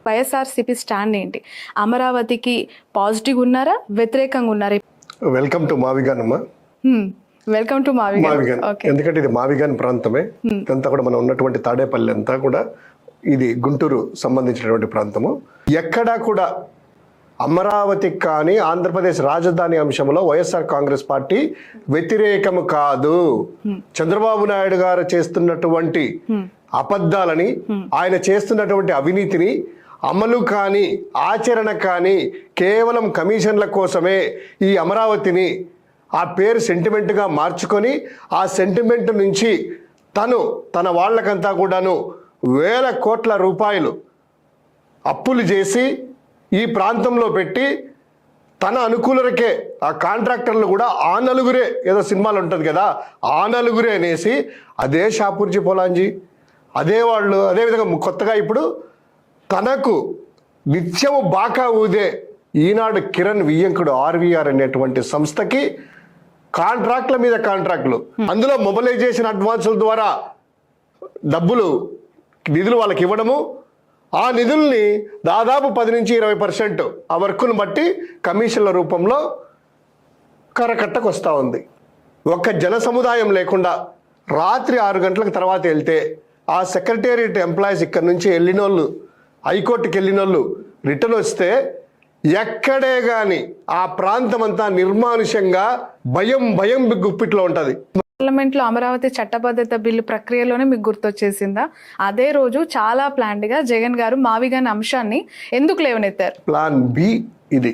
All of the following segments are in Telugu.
వైఎస్ఆర్సీపీ స్టాండ్ ఏంటి? అమరావతికి పాజిటివ్ ఉన్నారా, వ్యతిరేకంగా ఉన్నారా? వెల్కమ్ టు మావిగాన్ అమ్మా. Welcome to Mavigan. ఎందుకంటే ఇది మావిగాన్ ప్రాంతమే. ఇదంతా కూడా మనం ఉన్నటువంటి తాడేపల్లి అంతా కూడా ఇది గుంటూరు సంబంధించినటువంటి ప్రాంతము. ఎక్కడా కూడా అమరావతికి కానీ ఆంధ్రప్రదేశ్ రాజధాని అంశంలో వైఎస్ఆర్ కాంగ్రెస్ పార్టీ వ్యతిరేకము కాదు. చంద్రబాబు నాయుడు గారు చేస్తున్నటువంటి అబద్ధాలని, ఆయన చేస్తున్నటువంటి అవినీతిని అమలు కానీ ఆచరణ కానీ కేవలం కమిషన్ల కోసమే ఈ అమరావతిని ఆ పేరు సెంటిమెంట్గా మార్చుకొని ఆ సెంటిమెంట్ నుంచి తన వాళ్ళకంతా కూడాను వేల కోట్ల రూపాయలు అప్పులు చేసి ఈ ప్రాంతంలో పెట్టి తన అనుకూలరకే ఆ కాంట్రాక్టర్లు కూడా ఆ నలుగురే, ఏదో సినిమాలు ఉంటుంది కదా, ఆ నలుగురే అనేసి అదే షాపూర్జీ పోలాంజీ అదే వాళ్ళు, అదేవిధంగా కొత్తగా ఇప్పుడు తనకు నిత్యము బాకా ఊదే ఈనాడు కిరణ్ వియ్యంకుడు ఆర్వీఆర్ అనేటువంటి సంస్థకి కాంట్రాక్ట్ల మీద కాంట్రాక్టులు, అందులో మొబిలైజేషన్ అడ్వాన్సుల ద్వారా నిధులు వాళ్ళకి ఇవ్వడము, ఆ నిధుల్ని దాదాపు 10 నుంచి 20% ఆ వర్కును బట్టి కమిషన్ల రూపంలో కరకట్టకు వస్తూ ఉంది. ఒక్క జన సముదాయం లేకుండా రాత్రి 6 గంటలకు తర్వాత వెళ్తే ఆ సెక్రటేరియట్ ఎంప్లాయీస్ ఇక్కడ నుంచి వెళ్ళినోళ్ళు, హైకోర్టుకి వెళ్ళినోళ్ళు రిటర్న్ వస్తే ఎక్కడే కానీ ఆ ప్రాంతం అంతా నిర్మానుష్యంగా భయం గుప్పిట్లో ఉంటుంది. పార్లమెంట్లో అమరావతి చట్టబద్ధత బిల్లు ప్రక్రియలోనే మీకు గుర్తొచ్చేసిందా? అదే రోజు చాలా ప్లాన్డ్గా జగన్ గారు మావిగాన్ అంశాన్ని ఎందుకు లేవనెత్తారు? ప్లాన్ బి ఇది.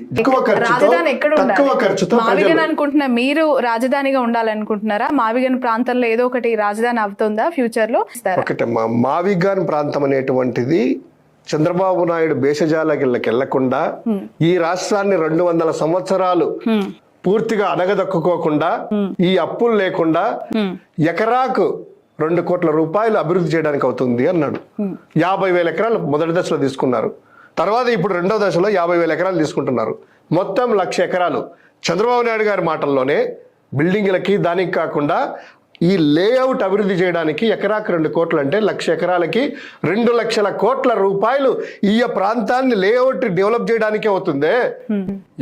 రాజధాని ఎక్కడ ఉండాలి? మావిగాన్ అనుకుంటున్నా, మీరు రాజధానిగా ఉండాలనుకుంటున్నారా? మావిగాన్ ప్రాంతంలో ఏదో ఒకటి రాజధాని అవుతుందా ఫ్యూచర్ లో? ఒకటమ్మా, మావిగాన్ ప్రాంతం అనేటువంటిది చంద్రబాబు నాయుడు భేషజాలకి వెళ్లకుండా ఈ రాష్ట్రాన్ని 200 సంవత్సరాలు పూర్తిగా అణగదొక్కుకోకుండా, ఈ అప్పులు లేకుండా ఎకరాకు 2 కోట్ల రూపాయలు అభివృద్ధి చేయడానికి అవుతుంది అన్నాడు. 50,000 ఎకరాలు మొదటి దశలో తీసుకున్నారు. తర్వాత ఇప్పుడు రెండవ దశలో 50,000 ఎకరాలు తీసుకుంటున్నారు. మొత్తం 1,00,000 ఎకరాలు. చంద్రబాబు నాయుడు గారి మాటల్లోనే బిల్డింగ్లకి దానికి కాకుండా ఈ లేఅవుట్ అభివృద్ధి చేయడానికి ఎకరాకు 2 కోట్లు అంటే 1,00,000 ఎకరాలకి 2 లక్షల కోట్ల రూపాయలు ఈ ప్రాంతాన్ని లేఅవుట్ డెవలప్ చేయడానికే అవుతుందే.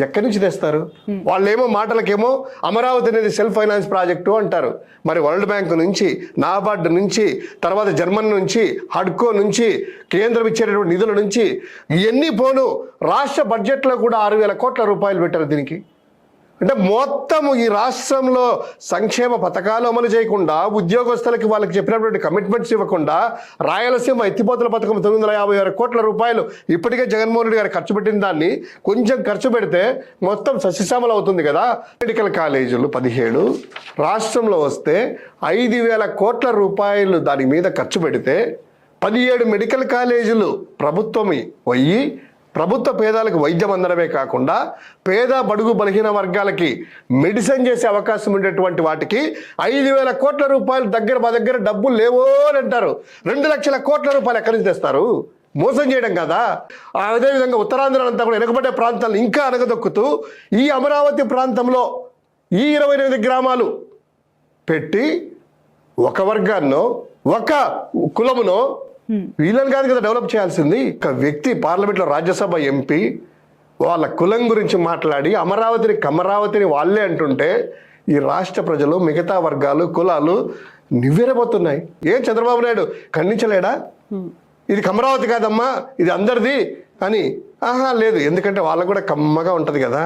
ఎక్కడి నుంచి తెస్తారు? వాళ్ళేమో మాటలకేమో అమరావతి అనేది సెల్ఫ్ ఫైనాన్స్ ప్రాజెక్టు అంటారు. మరి వరల్డ్ బ్యాంక్ నుంచి, నాబార్డ్ నుంచి, తర్వాత జర్మన్ నుంచి, హడ్కో నుంచి, కేంద్రం ఇచ్చేటటువంటి నిధుల నుంచి ఇవన్నీ పోను రాష్ట్ర బడ్జెట్లో కూడా 6,000 కోట్ల రూపాయలు పెట్టారు దీనికి. అంటే మొత్తం ఈ రాష్ట్రంలో సంక్షేమ పథకాలు అమలు చేయకుండా, ఉద్యోగస్తులకి వాళ్ళకి చెప్పినటువంటి కమిట్మెంట్స్ ఇవ్వకుండా, రాయలసీమ ఎత్తిపోతల పథకం 956 కోట్ల రూపాయలు ఇప్పటికే జగన్మోహన్ రెడ్డి గారు ఖర్చు పెట్టిన దాన్ని కొంచెం ఖర్చు పెడితే మొత్తం సస్యశ్యామలు అవుతుంది కదా. మెడికల్ కాలేజీలు 17 రాష్ట్రంలో వస్తే 5,000 కోట్ల రూపాయలు దాని మీద ఖర్చు పెడితే 17 మెడికల్ కాలేజీలు ప్రభుత్వం పోయి ప్రభుత్వ పేదలకు వైద్యం అందడమే కాకుండా పేద బడుగు బలహీన వర్గాలకి మెడిసిన్ చేసే అవకాశం ఉండేటువంటి వాటికి 5,000 కోట్ల రూపాయలు మా దగ్గర డబ్బులు లేవో అని అంటారు. 2 లక్షల కోట్ల రూపాయలు ఎక్కడి నుంచి తెస్తారు? మోసం చేయడం కదా. అదేవిధంగా ఉత్తరాంధ్ర అంతా కూడా వెనుకబడ్డ ప్రాంతాలను ఇంకా అనగదొక్కుతూ ఈ అమరావతి ప్రాంతంలో ఈ 28 గ్రామాలు పెట్టి ఒక వర్గాన్నో ఒక కులమునో వీళ్ళని కాదు కదా డెవలప్ చేయాల్సింది. ఒక వ్యక్తి పార్లమెంట్లో రాజ్యసభ ఎంపీ వాళ్ళ కులం గురించి మాట్లాడి అమరావతిని వాళ్ళే అంటుంటే ఈ రాష్ట్ర ప్రజలు, మిగతా వర్గాలు, కులాలు నివ్వెరపోతున్నాయి. ఏం చంద్రబాబు నాయుడు ఖండించలేడా? ఇది అమరావతి కాదమ్మా, ఇది అందరిది అని? లేదు, ఎందుకంటే వాళ్ళకు కూడా కమ్మగా ఉంటుంది కదా.